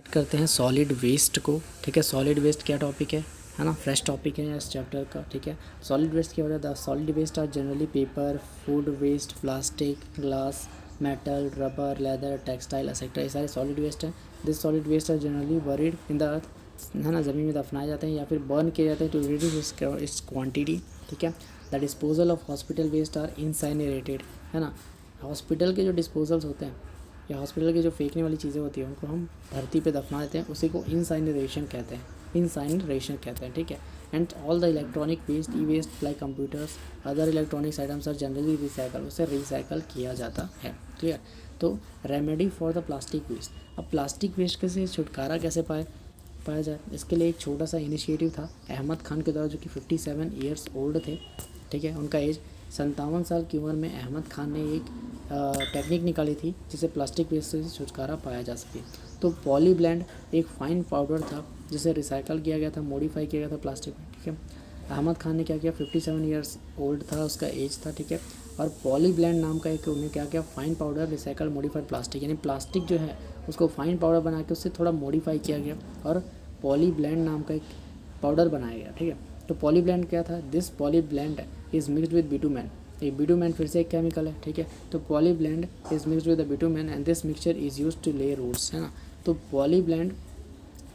करते हैं solid waste को। ठीक है, सॉलिड वेस्ट क्या टॉपिक है ना, फ्रेश टॉपिक है इस चैप्टर का। ठीक है, सॉलिड वेस्ट क्या होता है? The solid waste are generally paper, food waste, plastic, glass, metal, rubber, leather, textile etcetera, ये सारे सॉलिड वेस्ट हैं। This solid waste are generally buried in the earth, है ना, ज़मीन में दफनाए जाते हैं या फिर बर्न किए जाते हैं टू रिड्यूस इट्स क्वांटिटी। ठीक है, the disposal of hospital waste are incinerated, है ना, हॉस्पिटल के जो डिस्पोजल्स होते हैं या हॉस्पिटल की जो फेंकने वाली चीज़ें होती हैं उनको हम धरती पे दफना देते हैं, उसी को इंसाइनरेशन कहते हैं, इंसाइनरेशन कहते हैं। ठीक है, and all the electronic waste, e waste like computers, other electronics items are generally recycle, उसे रिसाइकल किया जाता है। क्लियर। तो remedy for the plastic waste, अब प्लास्टिक वेस्ट से छुटकारा कैसे पाया जाए, इसके लिए एक छोटा सा इनिशिएटिव था अहमद खान के द्वारा, जो कि 57 ईयर्स ओल्ड थे। ठीक है, उनका एज 57 साल की उम्र में अहमद खान ने एक टेक्निक निकाली थी जिससे प्लास्टिक वेस्ट से छुटकारा पाया जा सके। तो पॉलीब्लेंड एक फाइन पाउडर था जिसे रिसाइकल किया गया था, मॉडिफाई किया गया था प्लास्टिक में। ठीक है, अहमद खान ने क्या किया, 57 ईयर्स ओल्ड था उसका एज था। ठीक है, और पॉलीब्लेंड नाम का एक उन्हें क्या किया, fine powder recycle modified plastic, यानी प्लास्टिक जो है उसको फाइन पाउडर बना के उससे थोड़ा मॉडिफाई किया गया और पॉलीब्लेंड नाम का एक पाउडर बनाया गया। ठीक है, तो पॉलीब्लेंड क्या था, this polyblend is mixed with bitumen, ये बिटुमेन फिर से एक केमिकल है। ठीक है, तो polyblend is mixed with the bitumen and this mixture is used to lay roads, है ना। तो पॉलीब्लेंड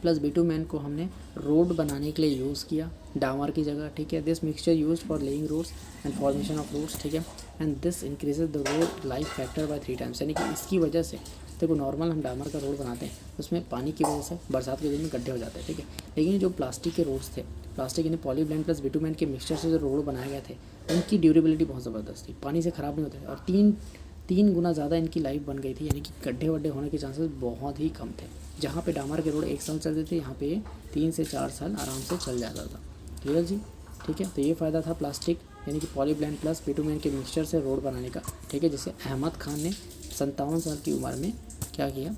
प्लस बिटुमेन को हमने रोड बनाने के लिए यूज़ किया डामर की जगह। ठीक है, this mixture use for laying roads and formation of roads. ठीक है, and this increases the road life factor by 3 times, यानी कि इसकी वजह से देखो नॉर्मल हम डामर का रोड बनाते हैं उसमें पानी की वजह से बरसात के दिन में गड्ढे हो जाते हैं। ठीक है, लेकिन जो प्लास्टिक के रोड्स थे, प्लास्टिक यानी पॉलीब्लेंड प्लस बिटुमेन के मिक्सचर से जो रोड बनाए गए थे उनकी ड्यूरेबिलिटी बहुत ज़बरदस्त थी, पानी से ख़राब नहीं होते थे और तीन गुना ज़्यादा इनकी लाइफ बन गई थी, यानी कि गड्ढे वड्ढे होने के चांसेस बहुत ही कम थे। जहाँ पे डामर के रोड 1 साल चलते थे, यहाँ पे 3 से 4 साल आराम से चल जाता था। क्लियर जी। ठीक है, तो ये फ़ायदा था प्लास्टिक यानी कि पॉलीब्लेंड प्लस बिटुमेन के मिक्सचर से रोड बनाने का। ठीक है, जिसे अहमद खान ने 57 साल की उम्र में क्या किया,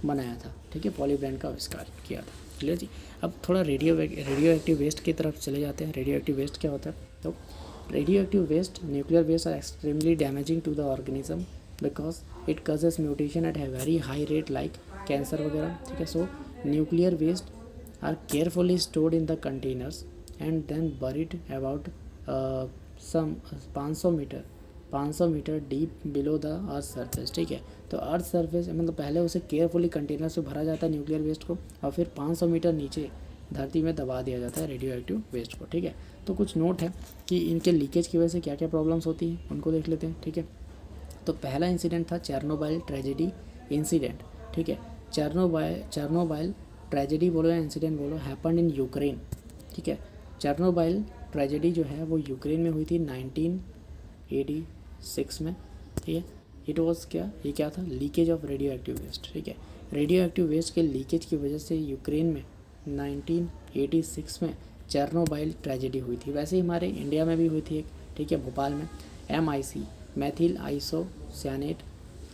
बनाया था। ठीक है, पॉलीब्लेंड का आविष्कार किया था। क्लियर जी। अब थोड़ा रेडियो एक्टिव वेस्ट की तरफ चले जाते हैं। रेडियो एक्टिव वेस्ट क्या होता है, तो radio active waste, nuclear waste are extremely damaging to the organism because it causes mutation at a very high rate like cancer वगैरह। ठीक है, so nuclear waste are carefully stored in the containers and then buried about some 500 metre deep below the earth surface. ठीक है, तो earth surface मतलब पहले उसे carefully container से भरा जाता है न्यूक्लियर वेस्ट को और फिर 500 मीटर नीचे धरती में दबा दिया जाता है रेडियो एक्टिव वेस्ट को। ठीक है, तो कुछ नोट है कि इनके लीकेज की वजह से क्या क्या प्रॉब्लम्स होती हैं उनको देख लेते हैं। ठीक है, तो पहला इंसिडेंट था चेरनोबिल ट्रेजेडी इंसिडेंट। ठीक है, चेरनोबिल ट्रेजेडी बोलो या इंसिडेंट बोलो, हैपेंड इन यूक्रेन। ठीक है, चेरनोबिल ट्रेजेडी जो है वो यूक्रेन में हुई थी 1986 में। ठीक है, इट वॉज क्या, ये क्या था, leakage of radio active waste. ठीक है, रेडियो एक्टिव वेस्ट के लीकेज की वजह से यूक्रेन में 1986 में चेरनोबिल ट्रेजेडी हुई थी। वैसे ही हमारे इंडिया में भी हुई थी एक। ठीक है, भोपाल में MIC मैथिल आइसोसियानेट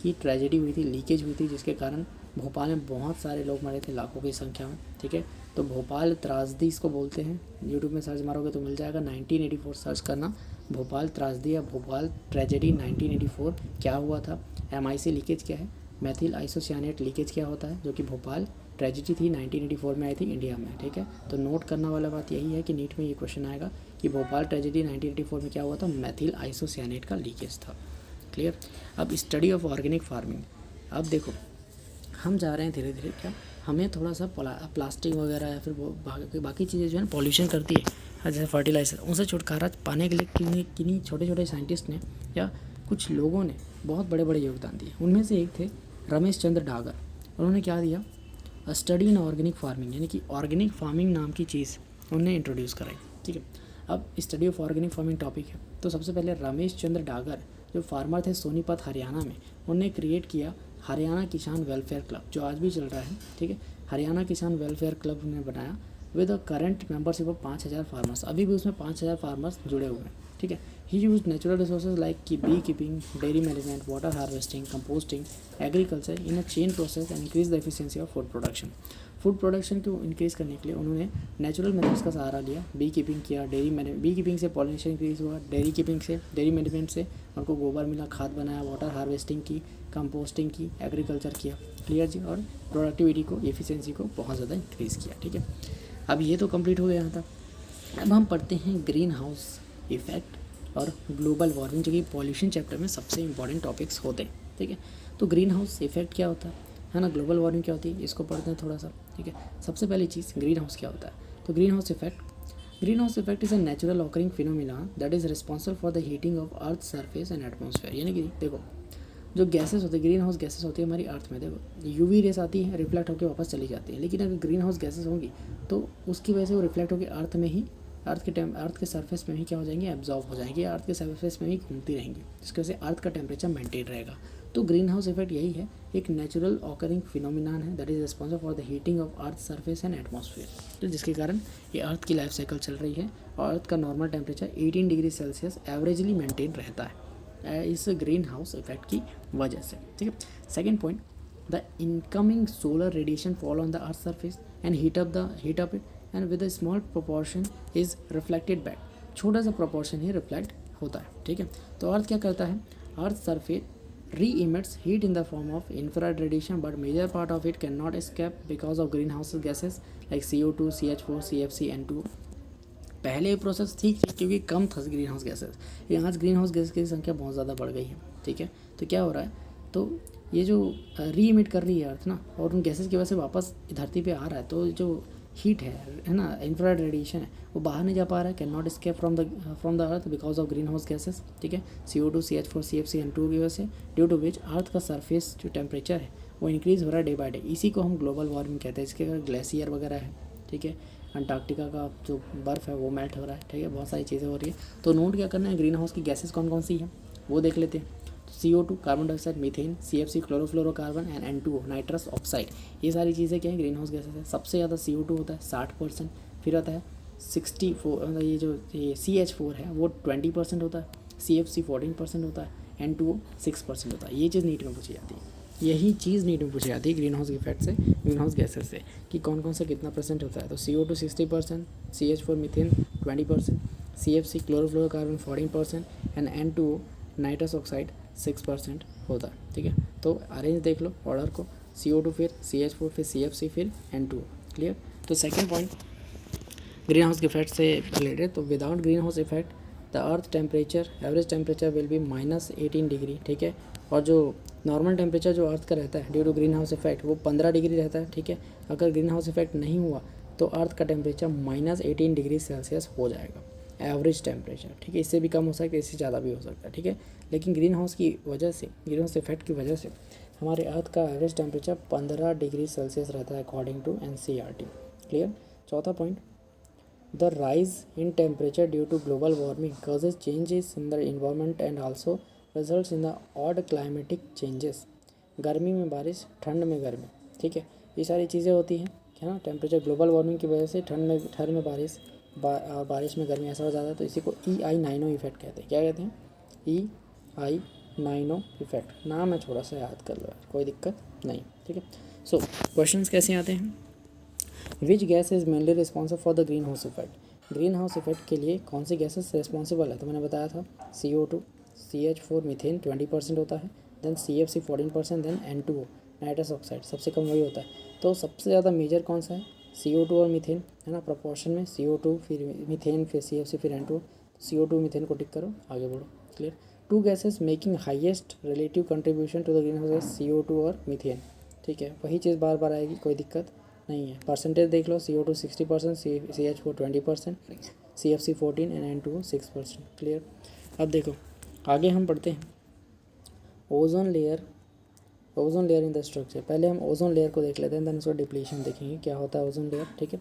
की ट्रेजेडी हुई थी, लीकेज हुई थी, जिसके कारण भोपाल में बहुत सारे लोग मरे थे, लाखों की संख्या में। ठीक है, तो भोपाल त्रासदी इसको बोलते हैं, यूट्यूब में सर्च मारोगे तो मिल जाएगा, 1984 सर्च करना, भोपाल त्रासदी या भोपाल ट्रेजेडी 1984 क्या हुआ था। MIC लीकेज क्या है, मैथिल आइसोसियानेट लीकेज क्या होता है, जो कि भोपाल ट्रेजेडी थी 1984 में आई थी इंडिया में। ठीक है, तो नोट करने वाला बात यही है कि नीट में ये क्वेश्चन आएगा कि भोपाल ट्रेजेडी 1984 में क्या हुआ था, मैथिल आइसोसियानेट का लीकेज था। क्लियर। अब स्टडी ऑफ ऑर्गेनिक फार्मिंग, अब देखो हम जा रहे हैं धीरे धीरे, क्या हमें थोड़ा सा प्लास्टिक वगैरह या फिर बाकी चीज़ें जो है पॉल्यूशन करती है, जैसे फर्टिलाइजर, उनसे छुटकारा पाने के लिए किन्हीं छोटे छोटे साइंटिस्ट ने या कुछ लोगों ने बहुत बड़े बड़े योगदान दिए। उनमें से एक थे रमेश चंद्र डागर। उन्होंने क्या दिया, स्टडी इन ऑर्गेनिक फार्मिंग, यानी कि ऑर्गेनिक फार्मिंग नाम की चीज़ उन्होंने इंट्रोड्यूस कराई। ठीक है, अब study of organic farming topic है, तो सबसे पहले रमेश चंद्र डागर जो फार्मर थे सोनीपत हरियाणा में, उन्होंने क्रिएट किया हरियाणा किसान वेलफेयर क्लब, जो आज भी चल रहा है। ठीक है, हरियाणा किसान वेलफेयर क्लब ने बनाया with a current membership of 5000 farmers, अभी भी उसमें 5000 फार्मर्स जुड़े हुए हैं। ठीक है। He use natural resources like की bee keeping, dairy management, water harvesting, composting, agriculture in a chain process and increase the efficiency of food production. Food production को इंक्रीज़ करने के लिए उन्होंने नेचुरल मेथड्स का सहारा लिया, बी कीपिंग किया, बी कीपिंग से पॉलिनेशन इंक्रीज़ हुआ, डेयरी कीपिंग से, डेयरी मैनेजमेंट से उनको गोबर मिला, खाद बनाया, वाटर हार्वेस्टिंग की, कंपोस्टिंग की, एग्रीकल्चर किया, क्लियर जी, और प्रोडक्टिविटी को, एफिशिएंसी को बहुत ज़्यादा इंक्रीज़ किया, ठीक है। अब ये तो कंप्लीट हो गया था। अब हम पढ़ते हैं ग्रीन हाउस इफेक्ट और ग्लोबल वार्मिंग, जो कि पॉल्यूशन चैप्टर में सबसे इंपॉर्टेंट टॉपिक्स होते हैं, ठीक है। तो ग्रीन हाउस इफेक्ट क्या होता है ना, ग्लोबल वार्मिंग क्या होती है, इसको पढ़ते हैं थोड़ा सा, ठीक है। सबसे पहली चीज़ ग्रीन हाउस क्या होता है, तो green house effect is a natural occurring phenomena that is responsible for the heating of earth surface and atmosphere. यानी कि देखो, जो गैसेस होते हैं, ग्रीन हाउस गैसेस होती है हमारी अर्थ में, देखो यूवी रेस आती है, रिफ्लेक्ट होकर वापस चली जाती है, लेकिन अगर ग्रीन हाउस गैसेस होंगी तो उसकी वजह से वो रिफ्लेक्ट होकर अर्थ में ही, अर्थ के सरफेस में ही क्या हो जाएंगे, एब्जॉर्ब हो जाएंगे, अर्थ के सरफेस में ही घूमती रहेंगी, जिसकी वजह से अर्थ का टेम्परेचर मेंटेन रहेगा। तो ग्रीन हाउस इफेक्ट यही है, एक नेचुरल ऑकरिंग फिनोमिनान है that is responsible for the heating of earth surface and atmosphere. तो जिसके कारण ये अर्थ की लाइफ साइकिल चल रही है और अर्थ का normal temperature 18 degree Celsius averagely maintain रहता है इस ग्रीन हाउस इफेक्ट की वजह से, ठीक है। Second point, the incoming solar radiation fall on the earth surface and heat up it and with a small proportion is reflected back. छोटा सा प्रोपोर्शन ही रिफ्लेक्ट होता है, ठीक है। तो अर्थ क्या करता है, earth surface re-emits heat in the form of infrared radiation, but major part of it cannot escape because of greenhouse gases like CO2, CH4, CFC, N2। पहले ये प्रोसेस ठीक थी क्योंकि कम था ग्रीन हाउस गैसेस, लेकिन आज ग्रीन हाउस गैस की संख्या बहुत ज़्यादा बढ़ गई है, ठीक है। तो क्या हो रहा है, तो ये जो री इमिट कर रही है अर्थ ना, और उन गैसेस की वजह से वापस धरती पे आ रहा है, तो जो हीट है ना, इंफ्रारेड रेडिएशन है, वो बाहर नहीं जा पा रहा है, can not escape from the earth because of green house gases, ठीक है। CO2, CH4, CFC, N2 की वजह से, ड्यू टू विच अर्थ का सरफेस जो टेम्परेचर है वो इंक्रीज़ हो रहा है डे बाय डे। इसी को हम ग्लोबल वार्मिंग कहते हैं। इसके अगर ग्लेशियर वगैरह है, ठीक है, अंटार्कटिका का जो बर्फ़ है वो मेल्ट हो रहा है, ठीक है, बहुत सारी चीज़ें हो रही है। तो नोट क्या करना है, ग्रीन हाउस की गैसेस कौन कौन सी हैं वो देख लेते हैं। CO2 carbon dioxide, methane, CFC chlorofluorocarbon and N2O nitrous oxide, ये सारी चीज़ें क्या है, ग्रीन हाउस गैसेस है। सबसे ज़्यादा CO2 होता है 60%, फिर आता है 64, मतलब ये CH4 है वो 20% होता है, CFC 14% होता है, N2O 6% होता है। ये चीज़ नीट में पूछी जाती है, यही चीज़ नीट में पूछी जाती है ग्रीन हाउस इफेक्ट से, ग्रीन हाउस गैसेस से, कि कौन कौन सा कितना परसेंट होता है। तो CO2 60%, CH4 methane 20%, CFC chlorofluorocarbon 14% and N2O nitrous oxide 6% होता है, ठीक है। तो अरेंज देख लो ऑर्डर को, CO2 फिर CH4 फिर CFC फिर N2O, क्लियर। तो second point green house effect से रिलेटेड, तो without green house effect the earth temperature, average temperature will be -18 degree, ठीक है। और जो नॉर्मल टेम्परेचर जो अर्थ का रहता है due to green house effect वो 15 डिग्री रहता है, ठीक है। अगर ग्रीन हाउस इफेक्ट नहीं हुआ तो अर्थ का टेम्परेचर -18 डिग्री सेल्सियस हो जाएगा एवरेज टेम्परेचर, ठीक है। इससे भी कम हो सकता है, इससे ज़्यादा भी हो सकता है, ठीक है। लेकिन ग्रीन हाउस की वजह से, ग्रीन हाउस इफेक्ट की वजह से हमारे अर्थ का एवरेज टेम्परेचर 15 डिग्री सेल्सियस रहता है अकॉर्डिंग टू NCERT, क्लियर। चौथा point, the rise in temperature due to global warming causes changes in the environment and also results in the odd climatic changes। गर्मी में बारिश, ठंड में गर्मी, ठीक है, ये सारी चीज़ें होती हैं, है ना। टेम्परेचर ग्लोबल वार्मिंग की वजह से ठंड में बारिश, बारिश में गर्मी, ऐसा हो जाता है। तो इसी को EI9O इफेक्ट कहते हैं। क्या कहते हैं, EI9O इफेक्ट। नाम है, थोड़ा सा याद कर लो यार, कोई दिक्कत नहीं, ठीक है। सो क्वेश्चंस कैसे आते हैं, which gas is mainly responsible for the green house effect. Green house effect के लिए कौन सी गैसेस रिस्पॉन्सिबल है, तो मैंने बताया था CO2, CH4 मीथेन 20% होता है, then CFC 14%, then N2O nitrous oxide सबसे कम वही होता है। तो सबसे ज़्यादा मेजर कौन सा है, CO2 और मीथेन, है ना, प्रोपोर्शन में CO2 फिर मीथेन फिर CFC फिर N2O। CO2 मीथेन को टिक करो, आगे बढ़ो, clear. Two gases making highest relative contribution to the green house CO2 और मीथेन, ठीक है, वही चीज़ बार बार आएगी, कोई दिक्कत नहीं है। परसेंटेज देख लो, CO2 60%, CH4 20%, CFC 14 and N2O 6%, clear. अब देखो आगे हम पढ़ते हैं ozone layer in the structure. पहले हम ओजोन लेयर को देख लेते हैं, देन उसका डिप्लीशन देखेंगे क्या होता है ओजोन लेयर, ठीक है।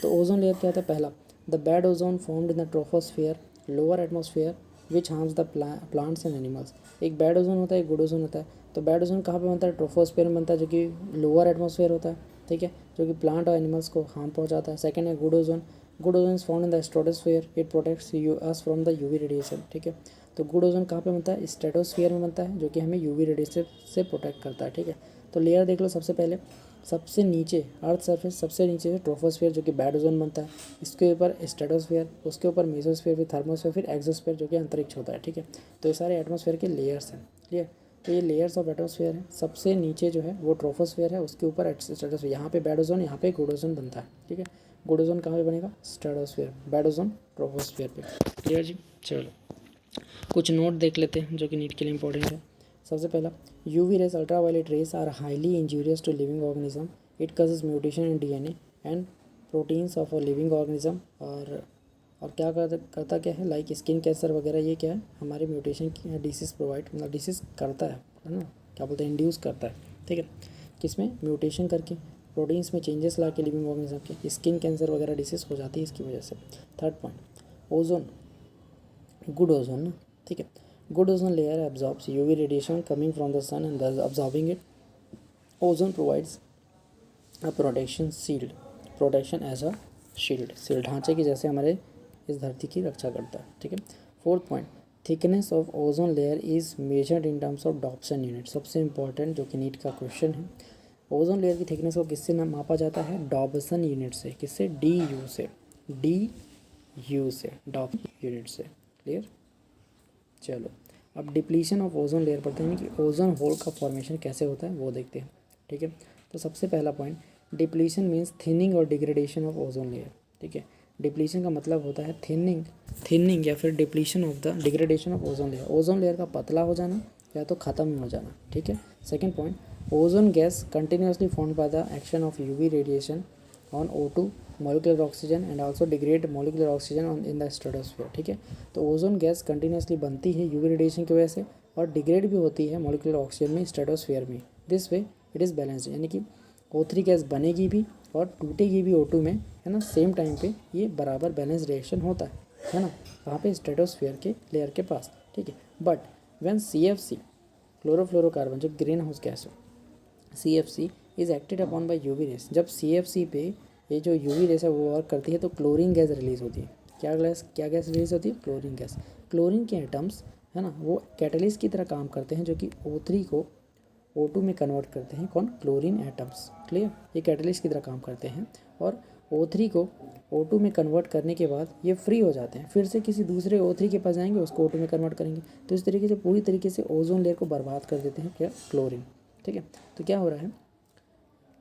तो ओजोन लेयर क्या होता है, पहला the bad ozone formed in the troposphere lower atmosphere which harms the plants and animals. एक बैड ओजोन होता है, एक गुड ओजोन होता है। तो बैड ओजोन कहाँ पे बनता है, ट्रोपोस्फियर में बनता है, जो कि लोअर एटमॉस्फेयर होता है, ठीक है, जो कि प्लांट और एनिमल्स को हार्म पहुंचाता है। सेकंड है good ozone, good ozone is found in the stratosphere, it protects you us from the UV radiation, ठीक है। तो गुड ओजोन कहाँ पे बनता है? स्ट्रेटोस्फीयर में बनता है, जो कि हमें यूवी रेडिएशन से प्रोटेक्ट करता है, ठीक है। तो लेयर देख लो, सबसे पहले सबसे नीचे अर्थ सरफेस, सबसे नीचे है ट्रोपोस्फीयर जो कि बैड ओजोन बनता है, इसके ऊपर स्ट्रेटोस्फीयर, उसके ऊपर मेसोस्फीयर, फिर थर्मोस्फीयर, फिर एक्सोस्फीयर जो कि अंतरिक्ष होता है, ठीक है। तो ये सारे एटमॉस्फेयर के लेयर्स हैं, क्लियर। तो ये लेयर्स ऑफ एटमॉस्फेयर है। सबसे नीचे जो है वो ट्रोपोस्फीयर है, उसके ऊपर स्ट्रेटोस्फीयर, यहाँ पे बैड ओजोन, यहाँ पे गुड ओजोन बनता है, ठीक है। गुड ओजोन कहाँ पे बनेगा? स्ट्रेटोस्फीयर, बैड ओजोन ट्रोपोस्फीयर पे, क्लियर जी। चलो कुछ नोट देख लेते हैं जो कि नीट के लिए इंपॉर्टेंट है। सबसे पहला, UV rays ultraviolet rays are highly injurious to living organism, it causes mutation in DNA and proteins of a living organism. और क्या करता क्या है, लाइक स्किन कैंसर वगैरह, ये क्या है, हमारे म्यूटेशन की डिसीज़ प्रोवाइड, मतलब डिसीज़ करता है ना, क्या बोलते हैं, इंड्यूस करता है, ठीक है। किसमें? म्यूटेशन करके, प्रोटीन्स में चेंजेस ला के लिविंग ऑर्गेनिज्म के स्किन कैंसर वगैरह डिसीज़ हो जाती है इसकी वजह से। Third point, ozone, good ozone ना, ठीक है। Good ozone layer absorbs UV radiation coming from the sun and thus absorbing it. Ozone provides a protection shield, protection as a shield, shield ढांचे की जैसे हमारे इस धरती की रक्षा करता है, ठीक है। Fourth point, thickness of ozone layer is measured in terms of Dobson unit, सबसे इंपॉर्टेंट जो कि नीट का क्वेश्चन है। ओजोन लेयर की थिकनेस को किससे मापा जाता है? डॉप्सन यूनिट से। किससे? डी यू से, डी यू से, डॉप्सन यूनिट से, क्लियर। चलो अब डिप्लीशन ऑफ ओजोन लेयर पढ़ते हैं कि ओजोन होल का फॉर्मेशन कैसे होता है वो देखते हैं, ठीक है। तो सबसे पहला पॉइंट, डिप्लीशन मीन्स थिनिंग और डिग्रेडेशन ऑफ ओजोन लेयर, ठीक है। डिप्लीशन का मतलब होता है थिनिंग या फिर depletion of the degradation of ozone layer, ozone layer का पतला हो जाना या तो ख़त्म हो जाना, ठीक है। Second point, ozone gas continuously formed by the action of UV radiation on O2 molecular oxygen and also degrade molecular oxygen on in the stratosphere, ठीक है। तो ओजोन गैस कंटिन्यूसली बनती है यूवी रेडिएशन की वजह से और डिग्रेड भी होती है मोलिकुलर ऑक्सीजन में स्ट्रेटोस्फीयर में। This way it is balanced, यानी कि O3 गैस बनेगी भी और टूटेगी भी O2 में, है ना, सेम टाइम पे ये बराबर बैलेंस रिएक्शन होता है ना, वहाँ पे स्ट्रेटोस्फीयर के लेयर के पास, ठीक है। बट व्हेन CFC क्लोरोफ्लोरोकार्बन जो ग्रीन हाउस गैस है, CFC is acted upon bye UV rays, जब CFC पे ये जो यूवी रेस है वो वर्क करती है तो क्लोरीन गैस रिलीज होती है। क्या गैस रिलीज होती है? Chlorine gas. क्लोरीन के एटम्स, है ना, वो कैटलिस्ट की तरह काम करते हैं जो कि O3 को O2 में कन्वर्ट करते हैं। कौन? Chlorine atoms, clear. ये कैटलिस्ट की तरह काम करते हैं और O3 को O2 में कन्वर्ट करने के बाद ये फ्री हो जाते हैं, फिर से किसी दूसरे O3 के पास जाएंगे, उसको O2 में कन्वर्ट करेंगे। तो इस तरीके से पूरी तरीके से ओजोन लेयर को बर्बाद कर देते हैं क्या? क्लोरीन, ठीक है। तो क्या हो रहा है,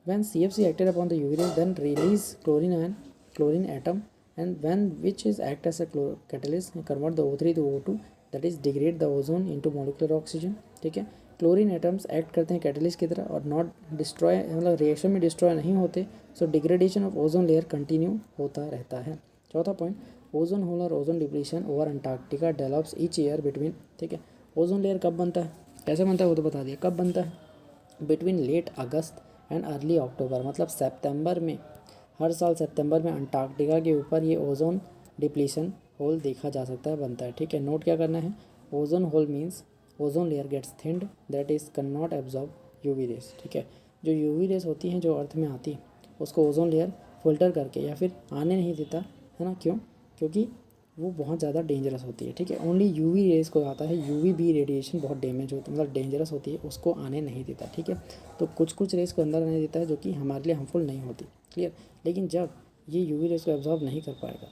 when CFC acted upon the UV rays then release chlorine atom, and when which is act as a catalyst convert the O3 to O2, that is degrade the ozone into molecular oxygen, ठीक है। Chlorine atoms act करते हैं catalyst की तरह और not destroy, मतलब reaction में destroy नहीं होते, so degradation of ozone layer continue होता रहता है। चौथा पॉइंट, ओजोन होल और ozone depletion over Antarctica develops each year between, ठीक है। ओजोन लेयर कब बनता है, कैसे बनता है वो तो बता दिया, कब बनता है? Between late August and early October, मतलब सितंबर में, हर साल सितंबर में अंटार्कटिका के ऊपर ये ओजोन डिप्लीशन होल देखा जा सकता है, बनता है, ठीक है। नोट क्या करना है, ozone hole means ozone layer gets thinned that is can not absorb UV rays, ठीक है। जो यूवी रेस होती हैं जो अर्थ में आती है उसको ओजोन लेयर फिल्टर करके या फिर आने नहीं देता, है ना, क्यों? क्योंकि वो बहुत ज़्यादा डेंजरस होती है, ठीक है। ओनली यूवी रेस को आता है, यूवी बी रेडिएशन बहुत डैमेज होती है, मतलब डेंजरस होती है, उसको आने नहीं देता, ठीक है। तो कुछ रेस को अंदर आने देता है जो कि हमारे लिए हार्मफुल नहीं होती, क्लियर। लेकिन जब ये यूवी रेस को एब्जॉर्ब नहीं कर पाएगा,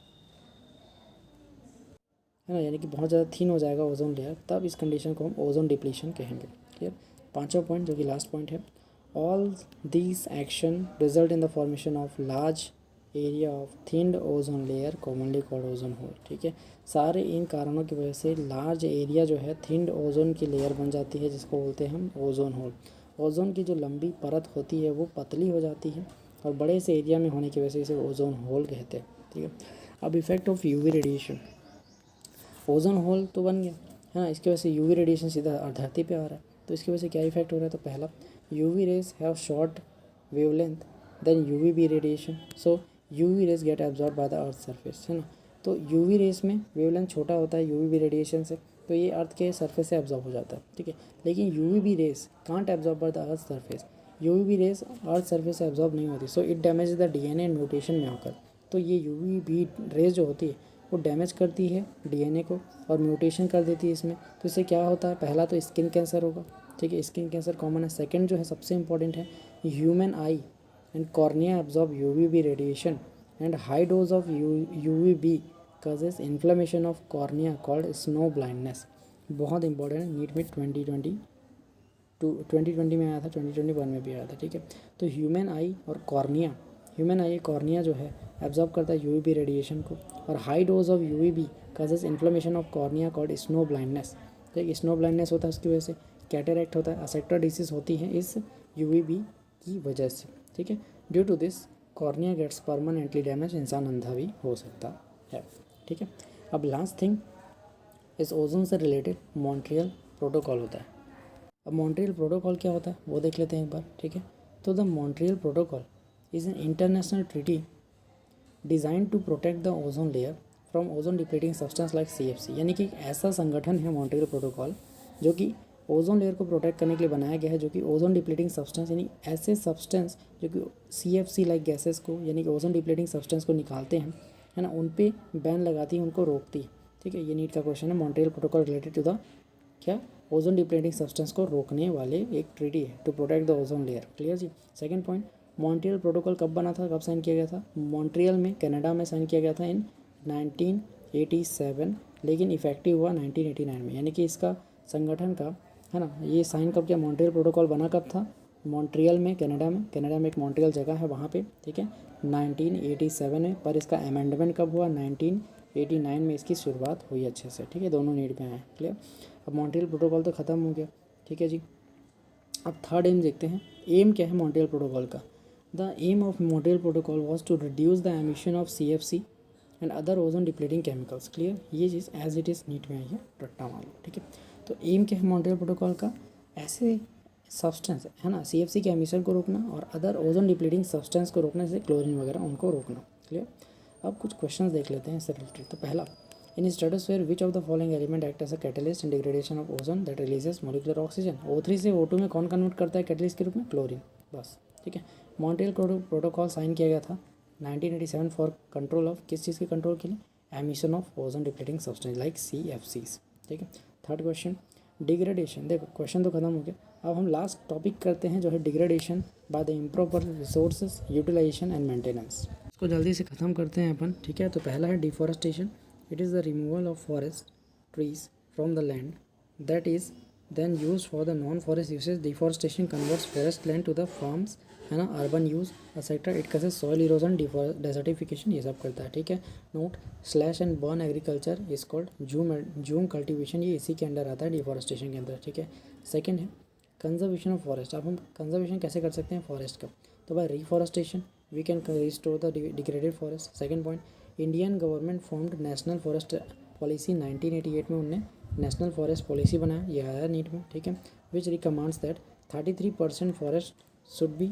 है ना, यानी कि बहुत ज़्यादा थिन हो जाएगा ओजोन लेयर, तब इस कंडीशन को हम ओजोन डिप्लीशन कहेंगे, क्लियर। पाँचवा पॉइंट जो कि लास्ट पॉइंट है, all these action result in the formation of large area of thinned ozone layer commonly called ozone hole, ठीक है। सारे इन कारणों की वजह से लार्ज एरिया जो है थिन्ड ओजोन की लेयर बन जाती है, जिसको बोलते हैं हम ओजोन होल। ओजोन की जो लंबी परत होती है वो पतली हो जाती है और बड़े से एरिया में होने की वजह से इसे ओजोन होल कहते हैं, ठीक है। अब effect of UV radiation, ozone hole तो बन गया, है ना, इसकी वजह से यूवी रेडिएशन सीधा धरती पे आ रहा है, तो इसकी वजह से क्या इफेक्ट हो रहा है? तो पहला, UV rays have short wavelength than UV B radiation, so UV rays get absorb by the earth surface, है ना। तो यूवी रेस में वेवलेंथ छोटा होता है यूवी बी रेडिएशन से, तो ये अर्थ के सरफेस से एब्जॉर्ब हो जाता है, ठीक है। लेकिन UV B rays can't absorb by the earth surface, UV B rays earth surface से एब्जॉर्ब नहीं होती, so it damage the DNA and mutation में आकर, तो ये UVB रेज जो होती है वो डैमेज करती है DNA को और म्यूटेशन कर देती है इसमें। तो इससे क्या होता है, पहला तो स्किन कैंसर होगा, ठीक है, स्किन कैंसर कॉमन है। सेकंड जो है सबसे इंपॉर्टेंट है, human I and cornea absorb UVB radiation and high dose of UVB causes inflammation of cornea called snow blindness। बहुत इंपॉर्टेंट है, नीट में 2020 में आया था, 2021 में भी आया था, ठीक है। तो ह्यूमन आई और कॉर्निया जो है एब्जॉर्ब करता है UVB रेडिएशन को, और high dose of UVB causes inflammation of cornea called snow blindness। ठीक, स्नो ब्लाइंडनेस होता है उसकी वजह से, कैटरेक्ट होता है, असेक्टा डिसीज होती है इस UVB की वजह से, ठीक है। Due to this cornea gets permanently damage, इंसान अंधा भी हो सकता है, ठीक है। अब लास्ट थिंग इस ओजोन से रिलेटेड मॉन्ट्रियल प्रोटोकॉल होता है। अब मॉन्ट्रियल प्रोटोकॉल क्या होता है वो देख लेते हैं एक बार, ठीक है। तो the Montreal protocol is an international treaty design to protect the ozone layer from ozone depleting substance like CFC। यानी कि एक ऐसा संगठन है मॉन्ट्रियल प्रोटोकॉल जो कि ओजोन लेयर को प्रोटेक्ट करने के लिए बनाया गया है, जो कि ओजोन डिप्लीटिंग सब्सटेंस यानी ऐसे सब्सटेंस जो कि CFC लाइक गैसेस को यानी कि ओजोन डिप्लीटिंग सब्सटेंस को निकालते हैं, है ना, उन पे बैन लगाती है, उनको रोकती है, ठीक है। ये नीट का क्वेश्चन है, Montreal protocol related to the क्या, ओजोन डिप्लीटिंग सब्सटेंस को रोकने वाले एक ट्रीटी है to protect the ozone layer. Clear जी। सेकंड पॉइंट, मॉन्ट्रियल प्रोटोकॉल कब बना था, कब साइन किया गया था? मॉन्ट्रियल में कनाडा में साइन किया गया था इन 1987, लेकिन इफेक्टिव हुआ 1989 में। यानी कि इसका संगठन का, है ना, ये साइन कब किया, मॉन्ट्रियल प्रोटोकॉल बना कब था? मॉन्ट्रियल में, कनाडा में एक मॉन्ट्रियल जगह है वहाँ पे, ठीक है, 1987 में। पर इसका अमेंडमेंट कब हुआ? 1989 में इसकी शुरुआत हुई अच्छे से, ठीक है। दोनों नीड पे हैं, क्लियर। अब मॉन्ट्रियल प्रोटोकॉल तो ख़त्म हो गया, ठीक है जी। अब थर्ड एम देखते हैं, एम क्या है मॉन्ट्रियल प्रोटोकॉल का? The aim of Montreal protocol was to reduce the emission of CFC and other ozone depleting chemicals. Clear, ये चीज़ एज इट इज़ नीट में आई है, रट्टा मार लो, ठीक है। तो एम क्या है मॉन्ट्रियल प्रोटोकॉल का? ऐसे सब्सटेंस, है ना, CFC के एमिशन को रोकना और अदर ओजोन डिप्लीटिंग सब्सटेंस को रोकना, जैसे क्लोरीन वगैरह, उनको रोकना। क्लियर। अब कुछ क्वेश्चन देख लेते हैं इससे रिलेटेड। तो पहला, in stratosphere which of the following element act as a catalyst in degradation of ozone that releases molecular oxygen. O3 से O2 में कौन कन्वर्ट करता है कैटलिस्ट के रूप में? क्लोरीन, बस, ठीक है। मॉन्ट्रियल प्रोटोकॉल साइन किया गया था 1987 फॉर कंट्रोल ऑफ, किस चीज़ के कंट्रोल के लिए? Emission of ozone depleting substance like CFCs, ठीक है। Third question, degradation. देखो क्वेश्चन तो खत्म हो गया, अब हम लास्ट टॉपिक करते हैं जो है degradation by the improper resources utilisation and maintenance. इसको जल्दी से ख़त्म करते हैं अपन, ठीक है। तो पहला है deforestation. It is the removal of forest trees from the land that is then use for the non forest usage. Deforestation converts forest land to the farms, है ना, urban use etcetera. It causes soil erosion, desertification, ये सब करता है, ठीक है। Note, slash and burn agriculture is called jhum cultivation, ये इसी के अंडर आता है, डिफॉरेस्टेशन के अंदर, ठीक है। सेकेंड है कंजर्वेशन ऑफ फॉरेस्ट। अब हम कंजर्वेशन कैसे कर सकते हैं फॉरेस्ट का? तो by reforestation we can restore the degraded forest. Second point, Indian government formed national forest policy 1988 में उनने नेशनल फॉरेस्ट पॉलिसी बनाया, ये आया नीट में, ठीक है। Which recommends that 33% forest should be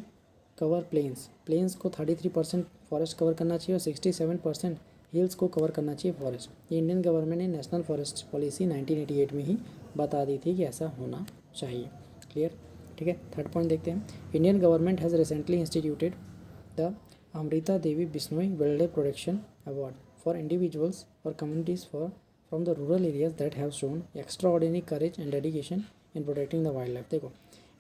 cover plains को 33% फॉरेस्ट कवर करना चाहिए और 67% हिल्स को कवर करना चाहिए फॉरेस्ट। ये इंडियन गवर्नमेंट ने नेशनल फॉरेस्ट पॉलिसी 1988 में ही बता दी थी कि ऐसा होना चाहिए। क्लियर, ठीक है। थर्ड पॉइंट देखते हैं, Indian government has recently instituted the Amrita Devi Bishnoi wildlife protection award for individuals और communities from the rural areas that have shown extraordinary courage and dedication in protecting the wildlife. देखो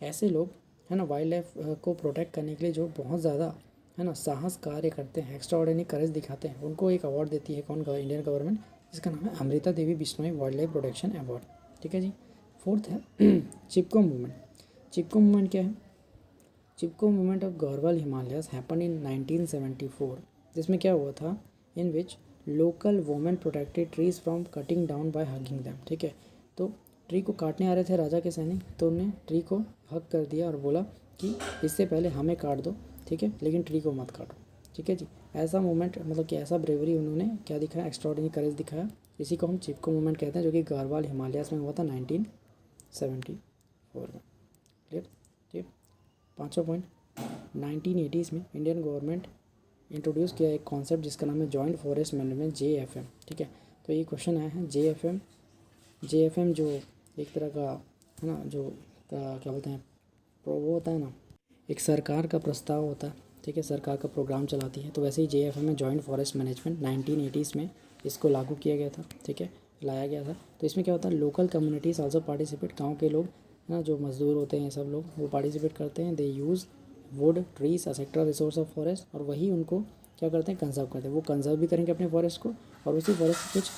ऐसे लोग, है ना, wild life को protect करने के लिए जो बहुत ज़्यादा, है ना, साहस कार्य करते हैं, एक्स्ट्रा ऑर्डिनरी करेज दिखाते हैं, उनको एक अवार्ड देती है कौन? इंडियन गवर्नमेंट, जिसका नाम है Amrita Devi Bishnoi wildlife protection award, ठीक है जी। फोर्थ है चिपको मूवमेंट। चिपको मूवमेंट क्या है? Chipko movement of Garhwal Himalayas happen in 1974। जिसमें क्या हुआ था? In which local women protected trees from cutting down by hugging them, ठीक है। तो ट्री को काटने आ रहे थे राजा के सैनिक, तो उन्होंने ट्री को हग कर दिया और बोला कि इससे पहले हमें काट दो, ठीक है, लेकिन ट्री को मत काटो, ठीक है जी। ऐसा मूवमेंट, मतलब कि ऐसा ब्रेवरी उन्होंने क्या दिखाया? एक्स्ट्राऑर्डिनरी करेज दिखाया। इसी को हम चिपको मूवमेंट कहते हैं, जो कि गढ़वाल हिमालयस में हुआ था 1974 में। क्लियर, ठीक। पाँचवा पॉइंट, 1980s में इंडियन गवर्नमेंट इंट्रोड्यूस किया एक कॉन्सेप्ट जिसका नाम है जॉइंट फॉरेस्ट मैनेजमेंट, JFM, ठीक है। तो ये क्वेश्चन आया है, JFM जो एक तरह का, है ना, जो क्या बोलते हैं, वो होता है ना, एक सरकार का प्रस्ताव होता है, ठीक है, सरकार का प्रोग्राम चलाती है। तो वैसे ही JFM में जॉइंट फॉरेस्ट मैनेजमेंट 1980s में इसको लागू किया गया था, ठीक है, लाया गया था। तो इसमें क्या होता है, लोकल कम्युनिटीज़ आल्सो पार्टिसिपेट, गाँव के लोग है ना, जो मजदूर होते हैं सब लोग, वो पार्टिसिपेट करते हैं। They use wood trees etcetera resource of forest, और वही उनको क्या करते हैं, कंजर्व करते हैं। वो कंजर्व भी करेंगे अपने फॉरेस्ट को, और उसी फॉरेस्ट से कुछ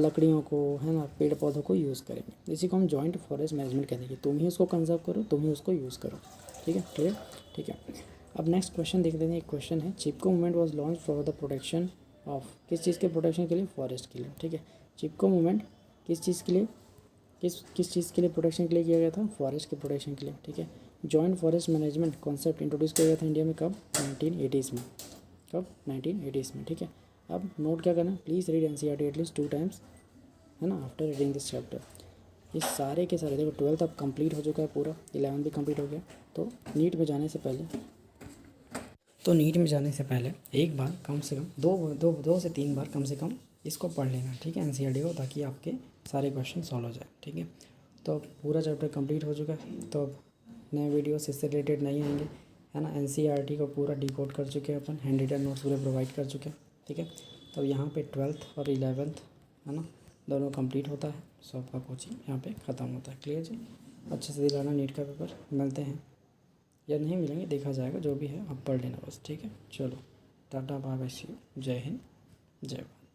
लकड़ियों को है ना, पेड़ पौधों को यूज़ करेंगे। इसी को हम जॉइंट फॉरेस्ट मैनेजमेंट कहते हैं कि तुम ही उसको कंजर्व करो, तुम ही उसको यूज़ करो। ठीक है, क्लियर, ठीक है। अब नेक्स्ट क्वेश्चन देख लेते हैं। एक क्वेश्चन है, Chipko movement was launch for the protection of, किस चीज़ के प्रोटेक्शन के लिए, फॉरेस्ट के लिए। ठीक है, चिपको मूवमेंट किस चीज़ के लिए, किस चीज़ के लिए प्रोटेक्शन के लिए किया गया था, फॉरेस्ट के प्रोटेक्शन के लिए। ठीक है, joint forest management concept introduce किया गया था इंडिया में कब, 1980s में। कब, 1980s में। ठीक है, अब नोट क्या करना, please read NCERT at least 2 times, है ना, आफ्टर रीडिंग दिस चैप्टर। ये सारे के सारे देखो, 12th अब कंप्लीट हो चुका है पूरा, 11th भी कंप्लीट हो गया। तो नीट में जाने से पहले एक बार कम से कम दो से तीन बार कम से कम इसको पढ़ लेना। ठीक है, NCERT को, ताकि आपके सारे क्वेश्चन सॉल्व हो जाए। ठीक है, तो अब पूरा चैप्टर कंप्लीट हो चुका है। तो अब नए वीडियोस इससे रिलेटेड नहीं आएंगे, है ना। NCERT को पूरा डिकोड कर चुके हैं अपन, हैंड रिटन नोट्स पूरे प्रोवाइड कर चुके हैं। ठीक है, तो यहाँ पे 12th और 11th है ना, दोनों कंप्लीट होता है। सो आपका कोचिंग यहाँ पे ख़त्म होता है। क्लियर जी, अच्छे से दिलाना नीट का पेपर। मिलते हैं या नहीं मिलेंगे, देखा जाएगा, जो भी है आप पढ़ लेना बस। ठीक है, चलो ta-ta bye bye, see you, जय हिंद, जय भारत।